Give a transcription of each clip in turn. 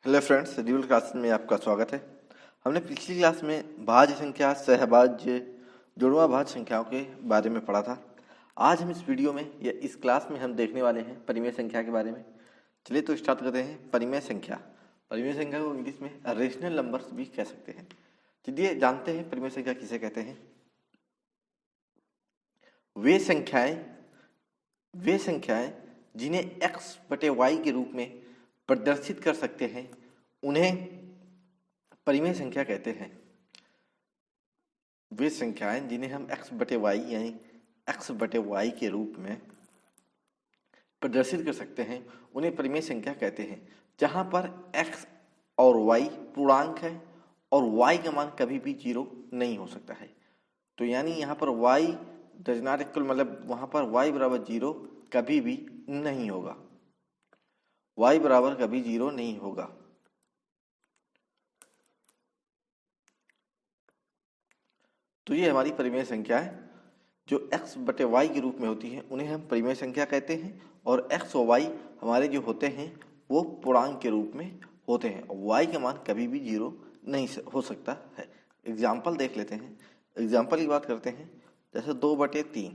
Hello friends, dual class में आपका स्वागत है। हमने पिछली क्लास में भाज्य संख्या, सहभाज्य, जुड़वा भाज्य संख्याओं के बारे में पढ़ा था। आज हम इस वीडियो में या इस क्लास में हम देखने वाले हैं परिमेय संख्या के बारे में। चलिए तो स्टार्ट करते हैं। परिमेय संख्या को इंग्लिश में रेशनल नंबर्स भी कह सकते हैं। चलिए जानते हैं परिमेय संख्या किसे कहते हैं। वे संख्याएं जिन्हें x बटे y के रूप में प्रदर्शित कर सकते हैं उन्हें परिमेय संख्या कहते हैं। वे संख्याएं जिन्हें हम x बटे y यानी x बटे y के रूप में प्रदर्शित कर सकते हैं उन्हें परिमेय संख्या कहते हैं। जहां पर x और y पूर्णांक है और y का मान कभी भी 0 नहीं हो सकता है। तो यानी यहाँ पर y डज नॉट इक्वल, मतलब वहां पर y बराबर 0 कभी भी नहीं होगा। y बराबर कभी 0 नहीं होगा। तो ये हमारी परिमेय संख्या है जो x बटे y के रूप में होती है, उन्हें हम परिमेय संख्या कहते हैं। और x और y हमारे जो होते हैं वो पूर्णांक के रूप में होते हैं और y का मान कभी भी 0 नहीं हो सकता है। एग्जाम्पल देख लेते हैं। एग्जाम्पल की बात करते हैं, जैसे 2/3।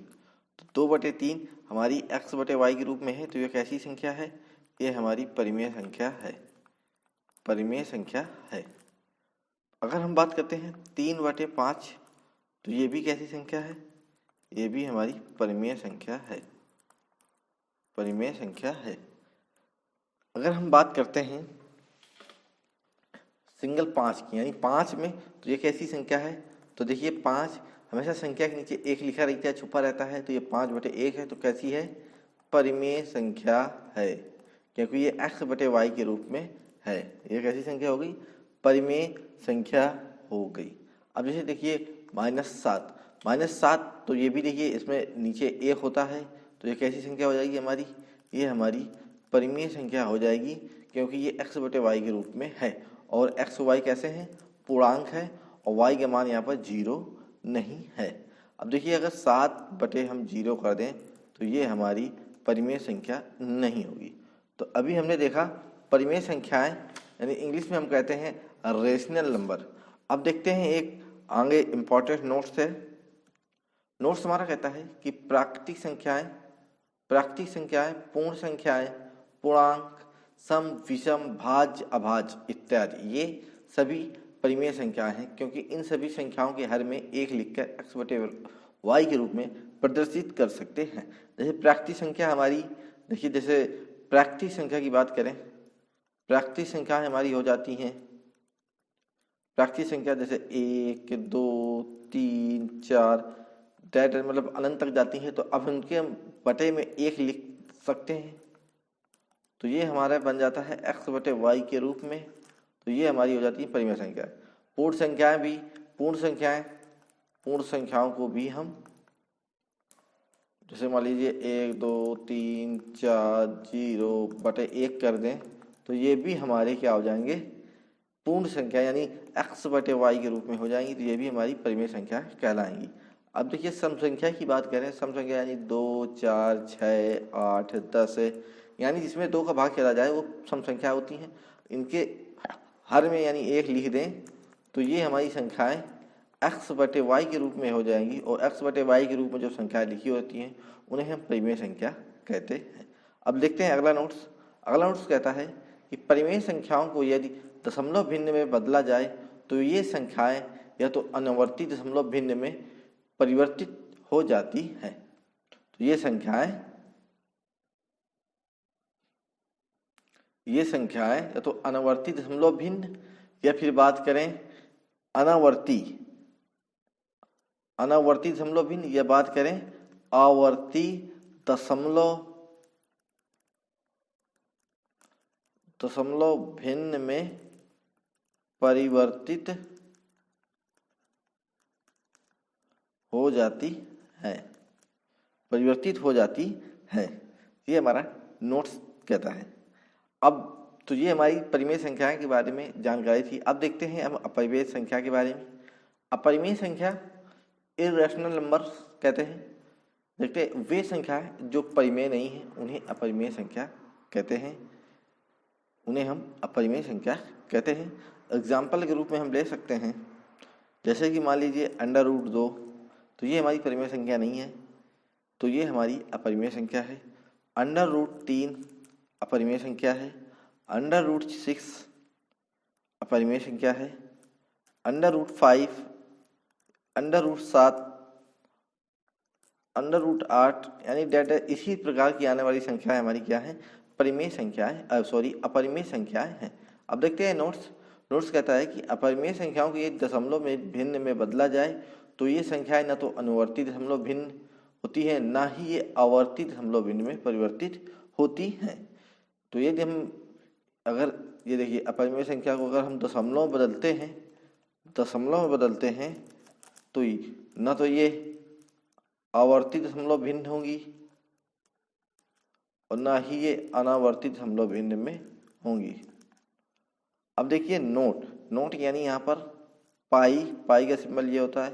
तो 2/3 हमारी x बटे y के रूप में है, तो ये कैसी संख्या है? ये हमारी परिमेय संख्या है। परिमेय संख्या है। अगर हम बात करते हैं 3/5, तो ये भी कैसी संख्या है? ये भी हमारी परिमेय संख्या है। परिमेय संख्या है। अगर हम बात करते हैं सिंगल 5 की, यानी 5 में, तो ये कैसी संख्या है? तो देखिए 5 हमेशा संख्या के नीचे 1 लिखा रहता है, छुपा रहता है, तो ये 5/1 है। तो कैसी है? परिमेय संख्या है, क्योंकि ये x बटे y के रूप में है। ये कैसी संख्या हो गई? परिमेय संख्या हो गई। अब जैसे देखिए -7, तो ये भी देखिए इसमें नीचे 1 होता है, तो ये कैसी संख्या हो जाएगी हमारी? ये हमारी परिमेय संख्या हो जाएगी, क्योंकि ये x बटे y के रूप में है और x और y कैसे हैं? पूर्णांक है और y का मान यहाँ पर 0 नहीं है। अब देखिए अगर 7/0 कर दें तो ये हमारी परिमेय संख्या नहीं होगी। तो अभी हमने देखा परिमेय संख्याएं, यानी इंग्लिश में हम कहते हैं रेशनल नंबर। अब देखते हैं एक आगे इंपॉर्टेंट नोट्स है। नोट्स हमारा कहता है कि प्राकृतिक संख्याएं, पूर्ण संख्याएं, पूर्णांक, सम, विषम, भाज्य, अभाज्य इत्यादि, ये सभी परिमेय संख्याएं हैं, क्योंकि इन सभी संख्याओं के हर में 1 लिखकर x बटे y के रूप में प्रदर्शित कर सकते हैं। जैसे प्राकृतिक संख्या हमारी, देखिए जैसे प्राकृतिक संख्या की बात करें, प्राकृतिक संख्या हमारी हो जाती हैं, प्राकृतिक संख्या जैसे 1, 2, 3, 4 डेट मतलब अनंत तक जाती है। तो अब उनके बटे में 1 लिख सकते हैं, तो ये हमारा बन जाता है x बटे y के रूप में। तो ये हमारी हो जाती है परिमेय संख्या। पूर्ण संख्याओं को भी हम, जैसे मान लीजिए 1, 2, 3, 4, 0/1 कर दें, तो ये भी हमारे क्या हो जाएंगे? पूर्ण संख्या, यानी x बटे y के रूप में हो जाएंगी। तो ये भी हमारी परिमेय संख्या कहलाएंगी। अब देखिए सम संख्या की बात करें, सम संख्या यानी 2, 4, 6, 8, 10, यानी जिसमें 2 का भाग चला जाए वो सम संख्या होती हैं। इनके हर में यानी 1 लिख दें तो ये हमारी संख्याएं x बटे y के रूप में हो जाएंगी और x बटे y के रूप में जो संख्याएं लिखी होती हैं उन्हें हम परिमेय संख्या कहते हैं। अब देखते हैं अगला नोट्स कहता है कि परिमेय संख्याओं को यदि दशमलव भिन्न में बदला जाए तो ये संख्याएं या तो अनुवर्ती दशमलव भिन्न में परिवर्तित हो जाती हैं। तो ये संख्याएं या तो अनुवर्ती दशमलव भिन्न, या फिर बात करें अनावर्ती दशमलव भिन्न, या बात करें आवर्ती दशमलव भिन्न में परिवर्तित हो जाती है। ये हमारा नोट्स कहता है। अब तो ये हमारी परिमेय संख्याएं के बारे में जानकारी थी। अब देखते हैं हम अपरिमेय संख्या के बारे में। अपरिमेय संख्या इर्रेशनल नंबर्स कहते हैं। देखते हैं वे संख्याएं जो परिमेय नहीं है उन्हें अपरिमेय संख्या कहते हैं। उन्हें हम अपरिमेय संख्या कहते हैं। एग्जाम्पल के रूप में हम ले सकते हैं, जैसे कि मान लीजिए √2, तो ये हमारी परिमेय संख्या नहीं है, तो ये हमारी अपरिमेय संख्या है। √3 अपरिमेय संख्या है। √6 अपरिमेय संख्या है। √5, √7, √8 यानी डेटा इसी प्रकार की आने वाली संख्याएं हमारी क्या है, परिमेय संख्याएं, अपरिमेय संख्याएं हैं। अब देखते हैं नोट्स कहता है कि अपरिमेय संख्याओं को ये दशमलव में भिन्न में बदला जाए तो ये संख्याएं न तो अनुवर्ती दशमलव भिन्न होती है, ना ही ये आवर्ती दशमलव भिन्न में परिवर्तित होती हैं। तो यदि हम अगर ये देखिए अपरिमेय संख्या को अगर हम दशमलव में बदलते हैं तो न तो ये आवर्ती दशमलव भिन्न होंगी और ना ही ये अनावर्ती दशमलव भिन्न में होंगी। अब देखिए नोट यानी यहाँ पर पाई का सिंबल ये होता है।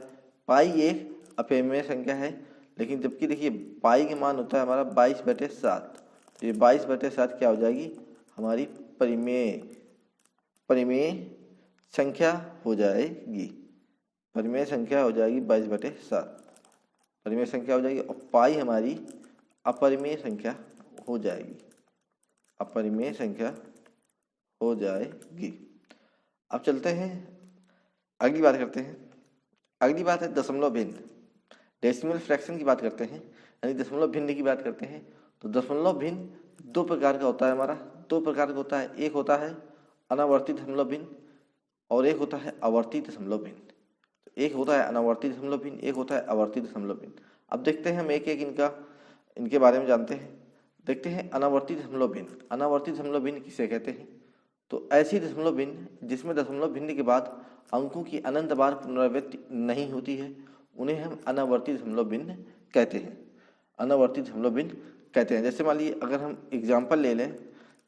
पाई एक अपरिमेय संख्या है, लेकिन जबकि देखिए पाई के मान होता है हमारा 22/7, तो ये 22/7 क्या हो जाएगी, हमारी परिमेय संख्या हो जाएगी। परिमेय संख्या हो जाएगी 22/7 परिमेय संख्या हो जाएगी, और पाई हमारी अपरिमेय संख्या हो जाएगी। अपरिमेय संख्या हो जाएगी। अब चलते हैं अगली बात करते हैं। अगली बात है दशमलव भिन्न, डेसिमल फ्रैक्शन की बात करते हैं, यानी दशमलव भिन्न की बात करते हैं। तो दशमलव भिन्न दो प्रकार का होता है हमारा, दो प्रकार का होता है। एक होता है अनावर्ती दशमलव भिन्न और एक होता है आवर्ती दशमलव भिन्न। एक होता है अनावर्ती दशमलव भिन्न, एक होता है आवर्ती दशमलव भिन्न। अब देखते हैं हम एक एक इनके बारे में जानते हैं। देखते हैं अनावर्ती दशमलव भिन्न। अनावर्ती दशमलव भिन्न किसे कहते हैं, तो ऐसी दशमलव भिन्न जिसमें दशमलव भिन्न के बाद अंकों की अनंत बार पुनरावृत्ति नहीं होती है, उन्हें हम अनावर्ती दशमलव भिन्न कहते हैं। अनावर्ती दशमलव भिन्न कहते हैं। जैसे मान लीजिए अगर हम एग्जाम्पल ले लें,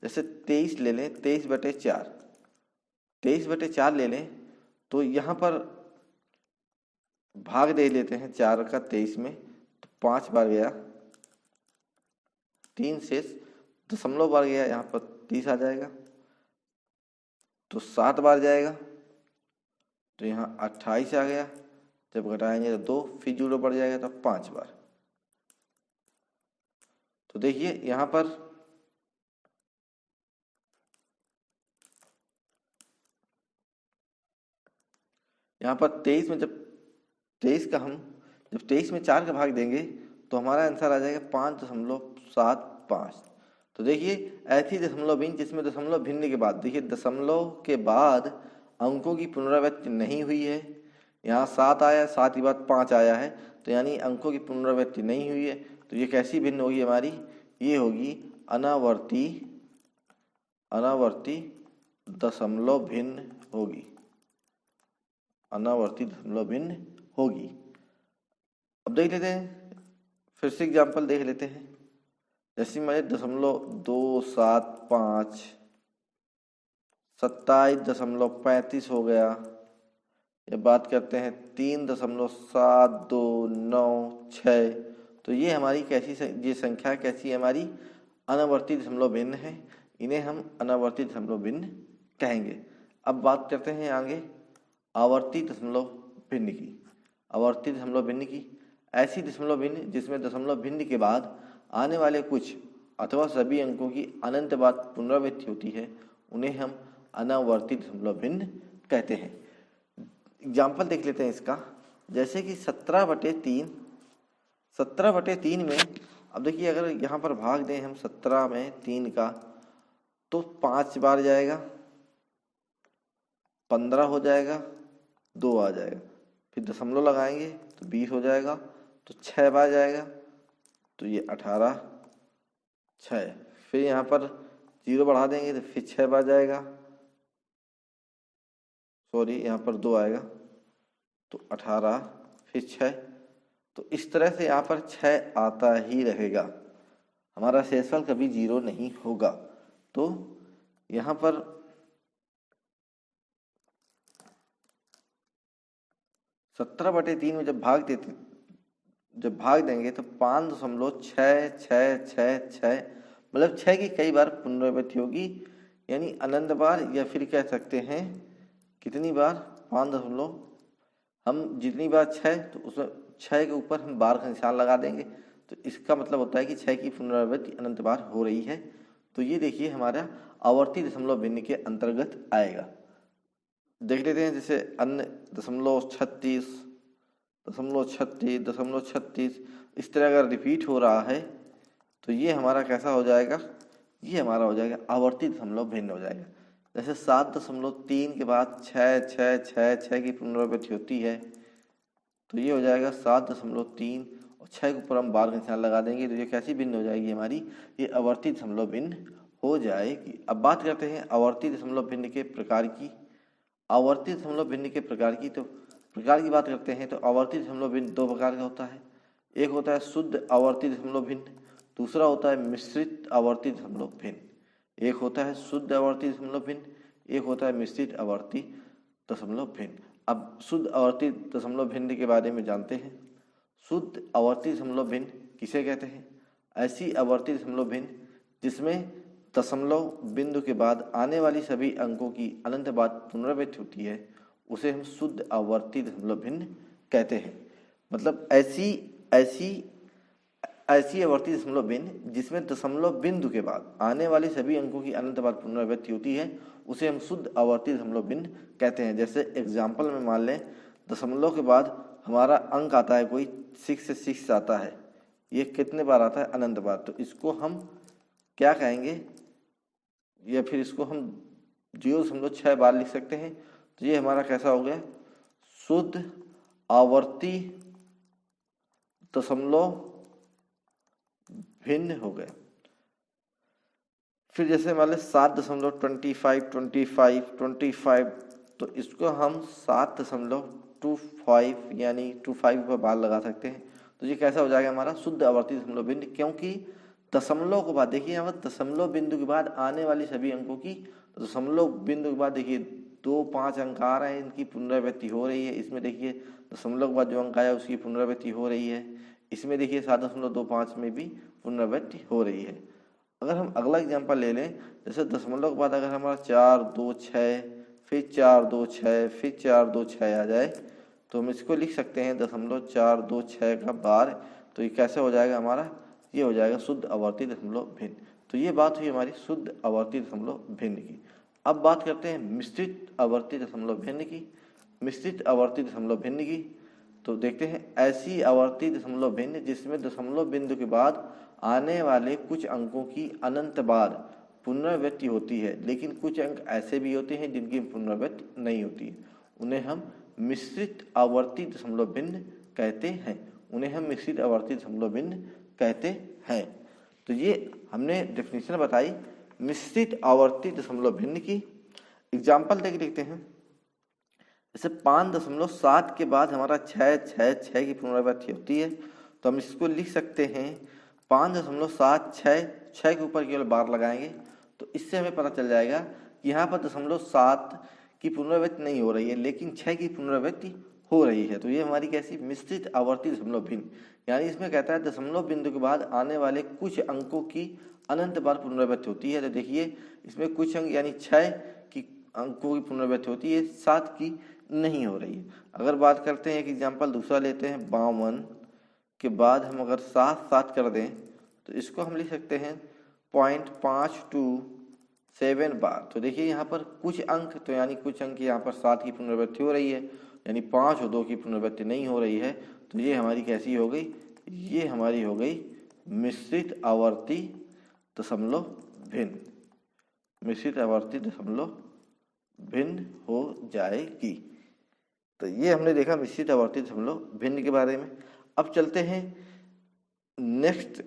जैसे 23 ले लें, 23/4 ले लें, तो यहाँ पर भाग दे लेते हैं 4 का 23 में, तो 5 बार गया, 3 से दशमलव बार गया, यहाँ पर 30 आ जाएगा, तो 7 बार जाएगा, तो यहाँ 28 आ गया। जब घटाएंगे तो 2, फिर 0 बढ़ जाएगा तो 5 बार। तो देखिए यहाँ पर यहाँ पर 23 में जब 23 में 4 का भाग देंगे तो हमारा आंसर आ जाएगा 5.75। तो देखिए ऐसी दशमलव भिन्न जिसमें दशमलव भिन्न के बाद, देखिए दशमलव के बाद अंकों की पुनरावृत्ति नहीं हुई है। यहाँ 7 आया, 7 के बाद 5 आया है, तो यानी अंकों की पुनरावृत्ति नहीं हुई है। तो ये कैसी भिन्न होगी हमारी, ये होगी अनावर्ती दशमलव भिन्न होगी। अनावर्ती दशमलव भिन्न होगी। अब देख लेते हैं, फिर से एग्जाम्पल देख लेते हैं। जैसे मान 0.275 27.35 हो गया। ये बात करते हैं 3.7296, तो ये हमारी ये संख्या कैसी है, हमारी अनावर्ती दशमलव भिन्न है। इन्हें हम अनावर्ती दशमलव भिन्न कहेंगे। अब बात करते हैं आगे आवर्ती दशमलव भिन्न की। आवर्ती दशमलव भिन्न की ऐसी दशमलव भिन्न जिसमें दशमलव भिन्न के बाद आने वाले कुछ अथवा सभी अंकों की अनंत बार पुनरावृत्ति होती है, उन्हें हम अनावर्ती दशमलव भिन्न कहते हैं। एग्जाम्पल देख लेते हैं इसका। जैसे कि 17/3 में, अब देखिए अगर यहाँ पर भाग दें हम 17 में 3 का, तो 5 बार जाएगा, 15 हो जाएगा, 2 आ जाएगा, फिर दशमलव लगाएंगे तो 20 हो जाएगा, तो 6 बार जाएगा, तो ये 18, 6, फिर यहाँ पर 0 बढ़ा देंगे तो फिर 6 बार जाएगा, सॉरी यहाँ पर 2 आएगा, तो 18, फिर 6, तो इस तरह से यहाँ पर 6 आता ही रहेगा, हमारा शेषफल कभी 0 नहीं होगा। तो यहाँ पर 17/3 में जब भाग देंगे तो 5.66666, मतलब 6 की कई बार पुनरावृत्ति होगी, यानी अनंत बार, या फिर कह सकते हैं कितनी बार, 5 दशमलव, हम जितनी बार 6 तो उसमें 6 के ऊपर हम बार का निशान लगा देंगे, तो इसका मतलब होता है कि 6 की पुनरावृत्ति अनंत बार हो रही है। तो ये देखिए हमारा आवर्ती दशमलव भिन्न के अंतर्गत आएगा। देख लेते हैं जैसे अन्य 0.36, 0.36, 0.36 इस तरह अगर रिपीट हो रहा है तो ये हमारा कैसा हो जाएगा, ये हमारा हो जाएगा आवर्ती दशमलव भिन्न हो जाएगा। जैसे 7.3 के बाद 6 6 6 6 की पुनरावृत्ति होती है, तो ये हो जाएगा 7.3 और 6 के ऊपर हम बार का निशान लगा देंगे, तो ये कैसी भिन्न हो जाएगी हमारी, ये आवर्ती दशमलव भिन्न हो जाएगी। अब बात करते हैं आवर्ती दशमलव भिन्न के प्रकार की। आवर्ती दशमलव भिन्न के प्रकार की, तो प्रकार की बात करते हैं तो आवर्ती दशमलव भिन्न 2 प्रकार का होता है। एक होता है शुद्ध आवर्ती दशमलव भिन्न, दूसरा होता है मिश्रित आवर्ती दशमलव भिन्न। एक होता है शुद्ध आवर्ती दशमलव भिन्न, एक होता है मिश्रित आवर्ती दशमलव भिन्न। अब शुद्ध आवर्ती दशमलव भिन्न के बारे में जानते हैं। शुद्ध आवर्ती दशमलव भिन्न किसे कहते हैं? ऐसी आवर्ती दशमलव भिन्न जिसमें दशमलव बिंदु के बाद आने वाली सभी अंकों की अनंत बार पुनरावृत्ति होती है, उसे हम शुद्ध आवर्ती दशमलव भिन्न कहते हैं। मतलब ऐसी आवर्ती दशमलव भिन्न जिसमें दशमलव बिंदु के बाद आने वाली सभी अंकों की अनंत बार पुनरावृत्ति होती है, उसे हम शुद्ध आवर्ती दशमलव भिन्न कहते हैं। जैसे एग्जाम्पल में मान लें, दशमलव के बाद हमारा अंक आता है कोई 6 से 6 आता है, ये कितने बार आता है? अनंत बार। तो इसको हम क्या कहेंगे, या फिर इसको हम 0.6 बार लिख सकते हैं। तो ये हमारा कैसा हो गया, शुद्ध आवर्ती दशमलव भिन्न हो गया। फिर जैसे मान लें 7.25 तो इसको हम 7.25 यानी 25 पर बार लगा सकते हैं। तो ये कैसा हो जाएगा हमारा शुद्ध आवर्ती दशमलव भिन्न, क्योंकि दशमलव के बाद देखिए यहाँ पर दशमलव बिंदु के बाद आने वाली सभी अंकों की, दशमलव बिंदु के बाद देखिए 2 5 अंक आ रहे हैं, इनकी पुनरावृत्ति हो रही है। इसमें देखिए दशमलव के बाद जो अंक आया उसकी पुनरावृत्ति हो रही है। इसमें देखिए 7.25 में भी पुनरावृत्ति हो रही है। अगर हम अगला एग्जाम्पल ले लें, जैसे दशमलव के बाद अगर हमारा 4 2 6 फिर 4 2 6 फिर 4 2 6 आ जाए, तो हम इसको लिख सकते हैं 0.426 का बार। तो ये कैसे हो जाएगा हमारा, ये हो जाएगा शुद्ध आवर्ती दशमलव भिन्न। तो ये बात हुई हमारी शुद्ध आवर्ती दशमलव भिन्न की। अब बात करते हैं मिश्रित आवर्ती दशमलव भिन्न की। मिश्रित आवर्ती दशमलव भिन्न की तो देखते हैं ऐसी आवर्ती दशमलव भिन्न जिसमें दशमलव बिंदु के बाद आने वाले कुछ अंकों की अनंत बार पुनरावृत्ति होती है, लेकिन कुछ अंक ऐसे भी होते हैं जिनकी पुनरावृत्ति नहीं होती है, उन्हें हम मिश्रित आवर्ती दशमलव भिन्न कहते हैं। उन्हें हम मिश्रित आवर्ती दशमलव भिन्न कहते हैं। तो ये हमने डेफिनेशन बताई मिश्रित आवर्ती दशमलव भिन्न की। एग्जाम्पल देख देखते हैं, जैसे 5.7 के बाद हमारा 6 6 6 की पुनरावृत्ति होती है, तो हम इसको लिख सकते हैं 5.76 6 के ऊपर केवल बार लगाएंगे, तो इससे हमें पता चल जाएगा कि यहाँ पर 0.7 की पुनरावृत्ति नहीं हो रही है, लेकिन 6 की पुनरावृत्ति हो रही है। तो ये हमारी कैसी मिश्रित आवर्ती दशमलव भिन्न, यानी इसमें कहता है दशमलव बिंदु के बाद आने वाले कुछ अंकों की अनंत बार पुनरावृत्ति होती है। तो देखिए इसमें कुछ अंक यानी 6 की अंकों की पुनरावृत्ति होती है, 7 की नहीं हो रही है। अगर बात करते हैं एक एग्जाम्पल दूसरा लेते हैं, 52 के बाद हम अगर 7 7 कर दें तो इसको हम लिख सकते हैं 0.527 बार। तो देखिए यहाँ पर कुछ अंक, तो यानी कुछ अंक यहाँ पर 7 की पुनरावृत्ति हो रही है, यानी 5 और 2 की पुनरावृत्ति नहीं हो रही है। तो ये हमारी कैसी हो गई, ये हमारी हो गई मिश्रित आवर्ती दशमलव भिन्न। मिश्रित आवर्ती दशमलव भिन्न हो जाएगी। तो ये हमने देखा मिश्रित आवर्ती दशमलव भिन्न के बारे में। अब चलते हैं नेक्स्ट,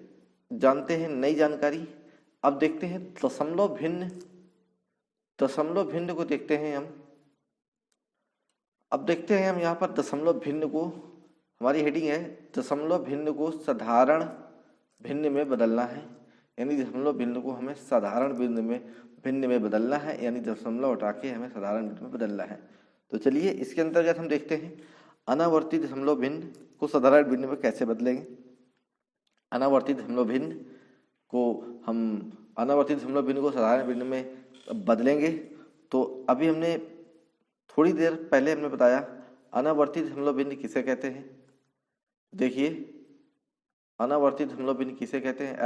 जानते हैं नई जानकारी। अब देखते हैं दशमलव भिन्न। दशमलव भिन्न को देखते हैं हम। अब देखते हैं हम यहाँ पर दशमलव भिन्न को, हमारी हेडिंग है दशमलव भिन्न को साधारण भिन्न में बदलना है, यानी दशमलव भिन्न को हमें साधारण भिन्न में बदलना है, यानी दशमलव हटा के हमें साधारण भिन्न में बदलना है। तो चलिए इसके अंतर्गत हम देखते हैं अनावर्ती दशमलव भिन्न को साधारण भिन्न में कैसे बदलेंगे। अनावर्ती दशमलव भिन्न को साधारण भिन्न में बदलेंगे। तो अभी हमने थोड़ी देर पहले हमने बताया अनावर्ती दशमलव भिन्न किसे कहते हैं। देखिए अनावर्ती दशमलव भिन्न किसे कहते हैं,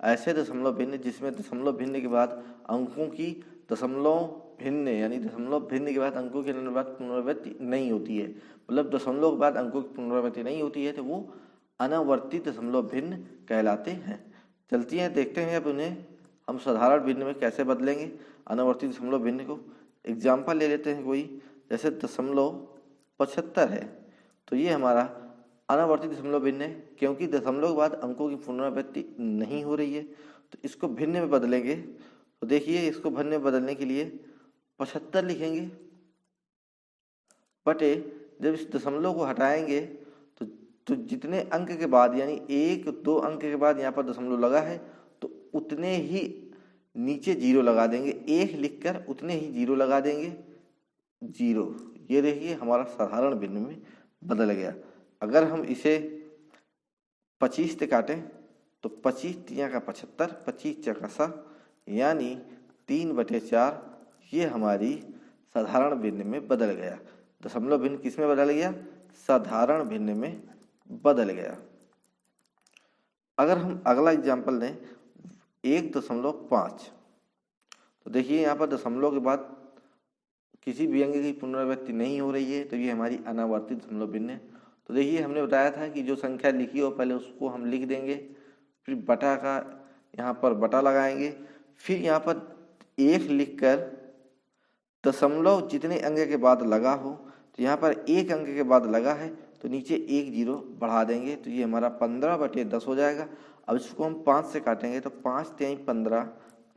ऐसे दशमलव भिन्न जिसमें दशमलव भिन्न के बाद अंकों की दशमलव भिन्न यानी दशमलव भिन्न के बाद अंकों की पुनरावृत्ति नहीं होती है, मतलब दशमलव के बाद अंकों की पुनरावृत्ति नहीं होती है, तो वो अनावर्ती दशमलव भिन्न कहलाते हैं। चलती हैं देखते हैं अब उन्हें हम साधारण भिन्न में कैसे बदलेंगे अनावर्ती दशमलव भिन्न को। एग्जाम्पल ले लेते हैं कोई, जैसे 0.75 है, तो ये हमारा अनावर्ती दशमलव भिन्न है क्योंकि दशमलव के बाद अंकों की पुनरावृत्ति नहीं हो रही है। तो इसको भिन्न में बदलेंगे, तो देखिए इसको भिन्न में बदलने के लिए 75 लिखेंगे बटे, जब इस दशमलव को हटाएंगे तो जितने अंक के बाद यानी 1-2 अंक के बाद यहाँ पर दशमलव लगा है तो उतने ही नीचे 0 लगा देंगे, 1 लिखकर उतने ही 0 लगा देंगे, 0। ये देखिए हमारा साधारण भिन्न में बदल गया। अगर हम इसे 25 से काटें तो 25 तिया का 75, 25 चौका 100 यानी 3/4, ये हमारी साधारण भिन्न में बदल गया। दशमलव भिन्न किस में बदल गया, साधारण भिन्न में बदल गया। अगर हम अगला एग्जाम्पल लें 1.5, तो देखिए यहाँ पर दशमलव के बाद किसी भी अंक की पुनरावृत्ति नहीं हो रही है, तो ये हमारी अनावर्ती दशमलव भिन्न है। तो देखिए हमने बताया था कि जो संख्या लिखी हो पहले उसको हम लिख देंगे, फिर बटा का यहाँ पर बटा लगाएंगे, फिर यहाँ पर 1 लिखकर दशमलव जितने अंक के बाद लगा हो, तो यहाँ पर 1 अंक के बाद लगा है तो नीचे 1 0 बढ़ा देंगे, तो ये हमारा 15/10 हो जाएगा। अब इसको हम 5 से काटेंगे तो 5 3 15,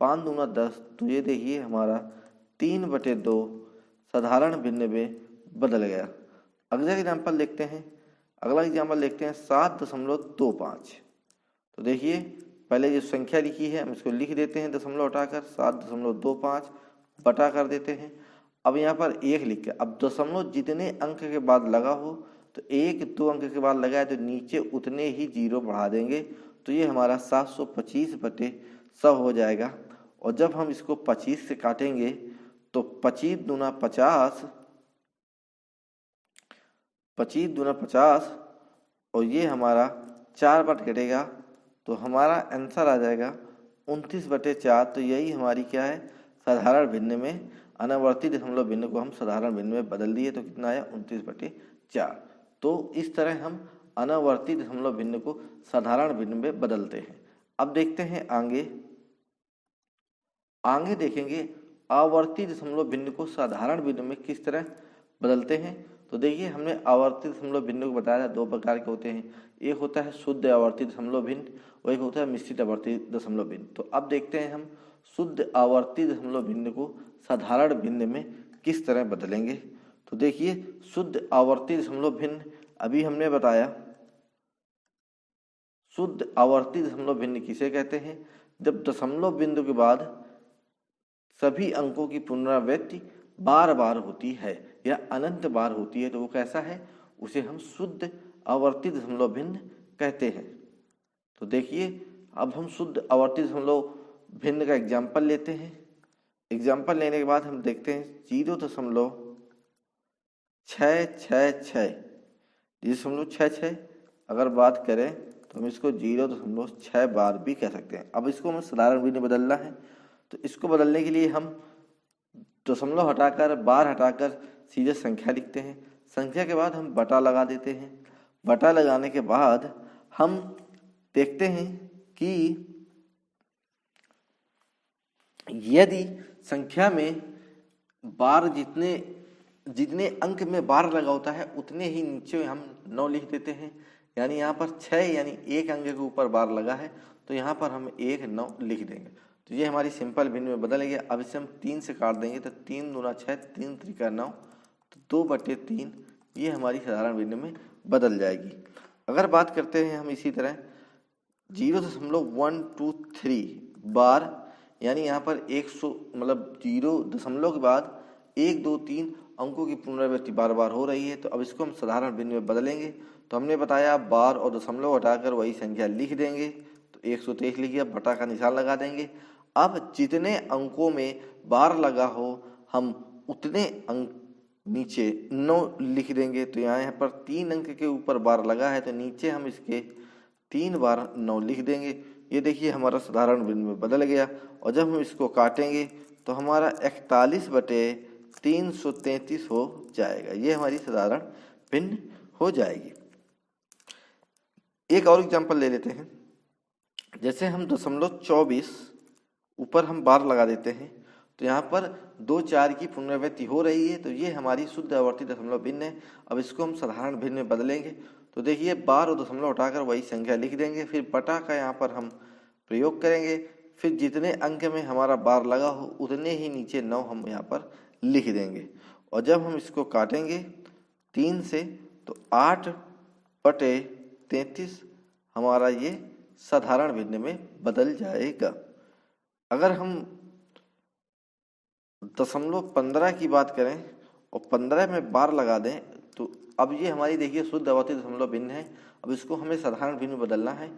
5 दूना 10, तो ये देखिए हमारा 3/2 साधारण भिन्न में बदल गया। अगला एग्जाम्पल देखते हैं, अगला एग्जाम्पल देखते हैं 7.25। तो देखिए पहले जो संख्या लिखी है हम इसको लिख देते हैं दशमलव हटाकर, 7.25 बटा कर देते हैं। अब यहाँ पर 1 लिख के, अब दशमलव जितने अंक के बाद लगा हो तो 1-2 अंक के बाद लगा है तो नीचे उतने ही 0 बढ़ा देंगे, तो ये हमारा 725/100 हो जाएगा। और जब हम इसको 25 से काटेंगे तो 25 दूना 50, 25 दूना 50 और ये हमारा 4 बार कटेगा तो हमारा आंसर आ जाएगा 29/4। तो यही हमारी क्या है, साधारण भिन्न में अनावर्ती दशमलव भिन्न को हम साधारण भिन्न में बदल दिए, तो कितना आया 29/4। तो इस तरह हम अनावर्ती दशमलव भिन्न को साधारण भिन्न में बदलते हैं। अब देखते हैं आगे देखेंगे आवर्ती दशमलव भिन्न को साधारण भिन्न में किस तरह बदलते हैं। तो देखिए हमने आवर्ती दशमलव भिन्न को बताया 2 प्रकार के होते हैं, एक होता है शुद्ध आवर्ती दशमलव भिन्न और एक होता है मिश्रित आवर्ती दशमलव भिन्न। तो अब देखते हैं हम शुद्ध आवर्ती दशमलव भिन्न को साधारण भिन्न में किस तरह बदलेंगे। तो देखिए शुद्ध आवर्ती दशमलव भिन्न अभी हमने बताया, शुद्ध आवर्ती दशमलव भिन्न किसे कहते हैं, जब दशमलव बिंदु के बाद सभी अंकों की पुनरावृत्ति बार बार होती है या अनंत बार होती है, तो वो कैसा है, उसे हम शुद्ध आवर्ती दशमलव भिन्न कहते हैं। तो देखिए अब हम शुद्ध आवर्ती दशमलव भिन्न का एग्जाम्पल लेते हैं। एग्जाम्पल लेने के बाद हम देखते हैं 0.666 अगर बात करें तो हम इसको 0.6 बार भी कह सकते हैं। अब इसको हमें साधारण भिन्न में बदलना है, तो इसको बदलने के लिए हम दशमलव हटाकर बार हटाकर सीधे संख्या लिखते हैं। संख्या के बाद हम बटा लगा देते हैं। बटा लगाने के बाद हम देखते हैं कि यदि संख्या में बार जितने अंक में बार लगा होता है उतने ही नीचे हम 9 लिख देते हैं। यानी यहाँ पर 6 यानी 1 अंक के ऊपर बार लगा है तो यहाँ पर हम 1-9 लिख देंगे। तो ये हमारी सिंपल भिन्न में बदल गया। अब इसे हम 3 से काट देंगे तो 3 दूना 6, 3 त्रिका 9, तो 2/3 ये हमारी साधारण भिन्न में बदल जाएगी। अगर बात करते हैं हम इसी तरह 0.123 बार, यानी यहाँ पर 100 मतलब 0 दशमलव के बाद 1 2 3 अंकों की पुनरावृत्ति बार बार हो रही है, तो अब इसको हम साधारण भिन्न में बदलेंगे। तो हमने बताया बार और दशमलव हटाकर वही संख्या लिख देंगे, तो 123 लिख दिया, बटा का निशान लगा देंगे। अब जितने अंकों में बार लगा हो हम उतने अंक नीचे 9 लिख देंगे। तो यहाँ पर 3 अंक के ऊपर बार लगा है तो नीचे हम इसके 3 बार 9 लिख देंगे। ये देखिए हमारा साधारण भिन्न में बदल गया। और जब हम इसको काटेंगे तो हमारा 41/333 हो जाएगा। ये हमारी साधारण भिन्न हो जाएगी। एक और एग्जांपल ले लेते हैं। जैसे हम 0.24 ऊपर हम बार लगा देते हैं तो यहाँ पर 2 4 की पुनरावृत्ति हो रही है, तो ये हमारी शुद्ध आवर्ती दशमलव भिन्न है। अब इसको हम साधारण भिन्न में बदलेंगे तो देखिए बार और दशमलव हटाकर वही संख्या लिख देंगे, फिर बटा का यहाँ पर हम प्रयोग करेंगे, फिर जितने अंक में हमारा बार लगा हो उतने ही नीचे 9 हम यहाँ पर लिख देंगे। और जब हम इसको काटेंगे 3 से तो 8/33 हमारा ये साधारण भिन्न में बदल जाएगा। अगर हम 0.15 की बात करें और 15 में बार लगा दें तो अब ये हमारी देखिए शुद्ध आवर्ती दशमलव भिन्न है। अब इसको हमें साधारण भिन्न में बदलना है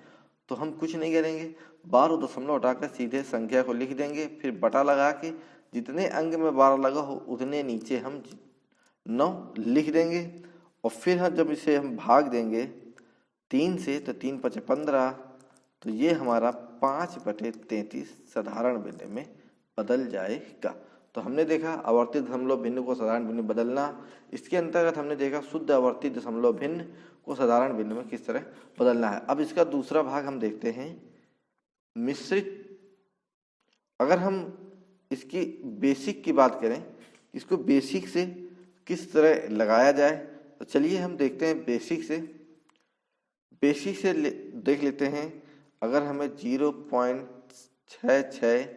तो हम कुछ नहीं करेंगे, बार और दशमलव हटाकर सीधे संख्या को लिख देंगे, फिर बटा लगा के जितने अंक में बार लगा हो उतने नीचे हम 9 लिख देंगे। और फिर हम जब इसे हम भाग देंगे 3 से तो 3 × 5 = 15, तो ये हमारा 5/33 साधारण भिन्न में बदल जाएगा। तो हमने देखा आवर्ती दशमलव भिन्न को साधारण भिन्न में बदलना। इसके अंतर्गत हमने देखा शुद्ध आवर्ती दशमलव भिन्न को साधारण भिन्न में किस तरह बदलना है। अब इसका दूसरा भाग हम देखते हैं, मिश्रित। अगर हम इसकी बेसिक की बात करें, इसको बेसिक से किस तरह लगाया जाए, तो चलिए हम देखते हैं बेसिक से देख लेते हैं। अगर हमें 0.66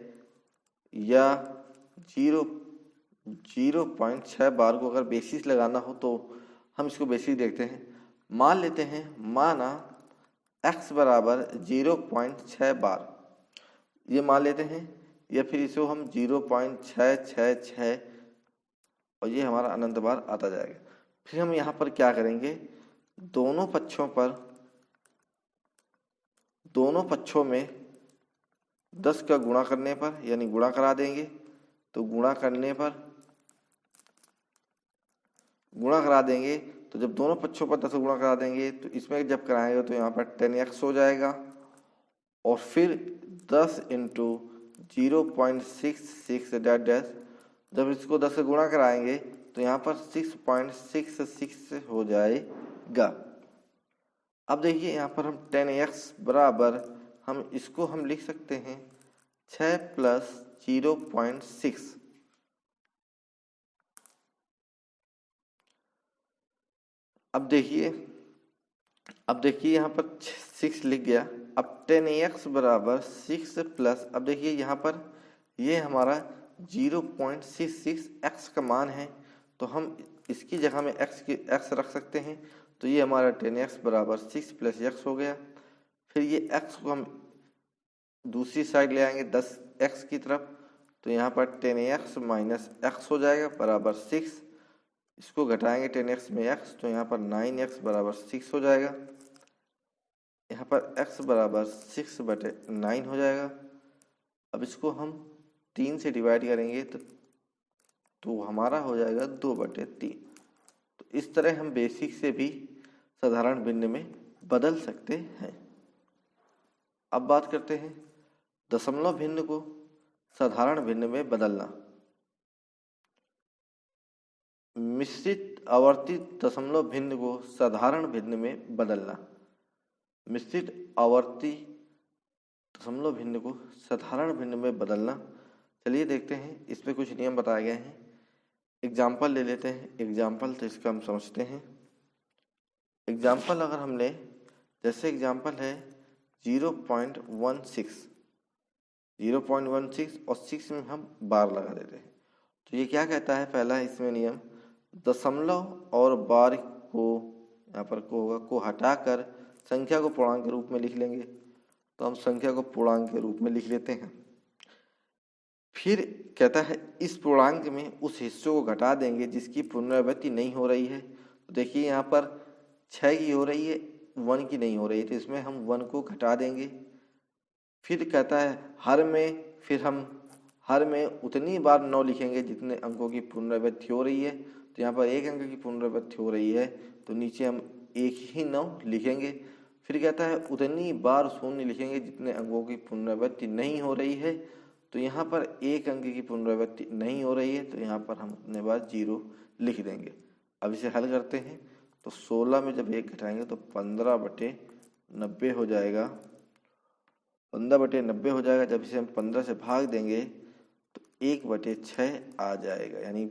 या 0.6 बार को अगर बेसिस लगाना हो तो हम इसको बेसिक देखते हैं। मान लेते हैं, माना x बराबर 0.6 बार, ये मान लेते हैं, या फिर इसको हम 0.666 और ये हमारा अनंत बार आता जाएगा। फिर हम यहाँ पर क्या करेंगे, दोनों पक्षों में 10 का गुणा करने पर यानी गुणा करा देंगे। तो गुणा करा देंगे तो जब दोनों पक्षों पर 10 गुणा करा देंगे तो इसमें जब कराएंगे तो यहाँ पर 10x हो जाएगा। और फिर 10 × 0.66 जब इसको 10 से गुणा कराएंगे तो यहाँ पर 6.66 हो जाएगा। अब देखिए यहाँ पर हम 10x बराबर हम इसको हम लिख सकते हैं 6 + 0.6। अब देखिए यहाँ पर 6 लिख गया। अब 10x बराबर 6 प्लस, अब देखिए यहाँ पर ये हमारा 0.66 x का मान है, तो हम इसकी जगह में x रख सकते हैं। तो ये हमारा 10x बराबर 6 + x हो गया। फिर ये x को हम दूसरी साइड ले आएंगे 10x की तरफ, तो यहाँ पर 10x - x हो जाएगा बराबर 6। इसको घटाएंगे 10x में x, तो यहाँ पर 9x बराबर 6 हो जाएगा। यहाँ पर x बराबर 6/9 हो जाएगा। अब इसको हम 3 से डिवाइड करेंगे तो हमारा हो जाएगा 2/3। तो इस तरह हम बेसिक से भी साधारण भिन्न में बदल सकते हैं। अब बात करते हैं दशमलव भिन्न को साधारण भिन्न में बदलना। मिश्रित आवर्ती दशमलव भिन्न को साधारण भिन्न में बदलना। मिश्रित आवर्ती दशमलव भिन्न को साधारण भिन्न में बदलना, चलिए देखते हैं। इसमें कुछ नियम बताए गए हैं। एग्जाम्पल ले लेते हैं। एग्जाम्पल तो इसका हम समझते हैं। एग्जाम्पल अगर हमने, जैसे एग्जाम्पल है 0.16 और 6 में हम बार लगा देते हैं। तो ये क्या कहता है, पहला इसमें नियम, दशमलव और बार को यहाँ पर को हटाकर संख्या को पूर्णांक के रूप में लिख लेंगे। तो हम संख्या को पूर्णांक के रूप में लिख लेते हैं। फिर कहता है इस पूर्णांक में उस हिस्से को घटा देंगे जिसकी पुनरावृत्ति नहीं हो रही है। तो देखिए यहाँ पर 6 की हो रही है, 1 की नहीं हो रही है, तो इसमें हम 1 को घटा देंगे। फिर कहता है हर में फिर हम हर में उतनी बार 9 लिखेंगे जितने अंकों की पुनरावृत्ति हो रही है। तो यहाँ पर 1 अंक की पुनरावृत्ति हो रही है तो नीचे हम 1 ही 9 लिखेंगे। फिर कहता है उतनी बार 0 लिखेंगे जितने अंकों की पुनरावृत्ति नहीं हो रही है। तो यहाँ पर 1 अंक की पुनरावृत्ति नहीं हो रही है तो यहाँ पर हम उतने बार 0 लिख देंगे। अब इसे हल करते हैं तो 16 में जब 1 घटाएंगे तो 15/90 हो जाएगा। 15/90 हो जाएगा। जब इसे हम 15 से भाग देंगे तो 1/6 आ जाएगा, यानी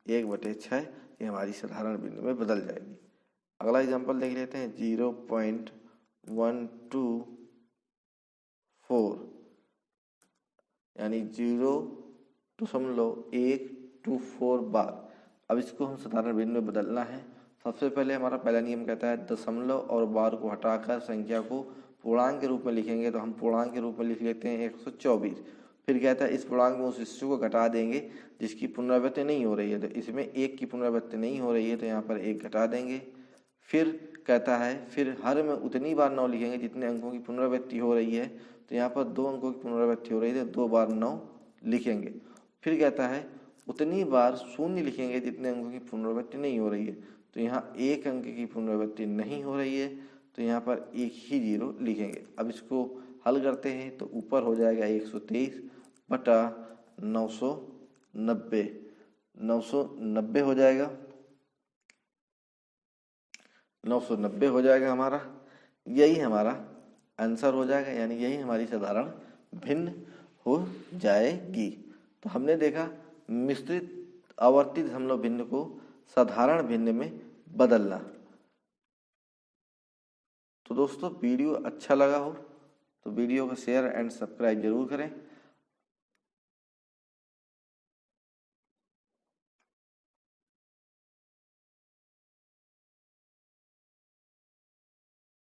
1/6 ये हमारी साधारण बिंदु में बदल जाएगी। अगला एग्जांपल देख लेते हैं 0.124 यानी 0.124 बार। अब इसको हम साधारण बिंदु में बदलना है। सबसे पहले हमारा पहला नियम कहता है दशमलव और बार को हटाकर संख्या को पूर्णांक के रूप में लिखेंगे। तो हम पूर्णांक के रूप में लिख लेते हैं 124। फिर कहता है इस पूर्णांक में उस हिस्से को घटा देंगे जिसकी पुनरावृत्ति नहीं हो रही है। तो इसमें 1 की पुनरावृत्ति नहीं हो रही है तो यहाँ पर 1 घटा देंगे। फिर कहता है फिर हर में उतनी बार 9 लिखेंगे जितने अंकों की पुनरावृत्ति हो रही है। तो यहाँ पर 2 अंकों की पुनरावृत्ति हो रही है तो 2 बार 9 लिखेंगे। फिर कहता है उतनी बार 0 लिखेंगे जितने अंकों की पुनरावृत्ति नहीं हो रही है। तो यहाँ 1 अंक की पुनरावृत्ति नहीं हो रही है तो यहाँ पर 1 ही 0 लिखेंगे। अब इसको हल करते हैं तो ऊपर हो जाएगा 123/990 990 हो जाएगा। 990 हो जाएगा हमारा, यही हमारा आंसर हो जाएगा, यानी यही हमारी साधारण भिन्न हो जाएगी। तो हमने देखा मिश्रित आवर्ती दशमलव भिन्न को साधारण भिन्न में बदलना। तो दोस्तों वीडियो अच्छा लगा हो तो वीडियो को शेयर एंड सब्सक्राइब जरूर करें।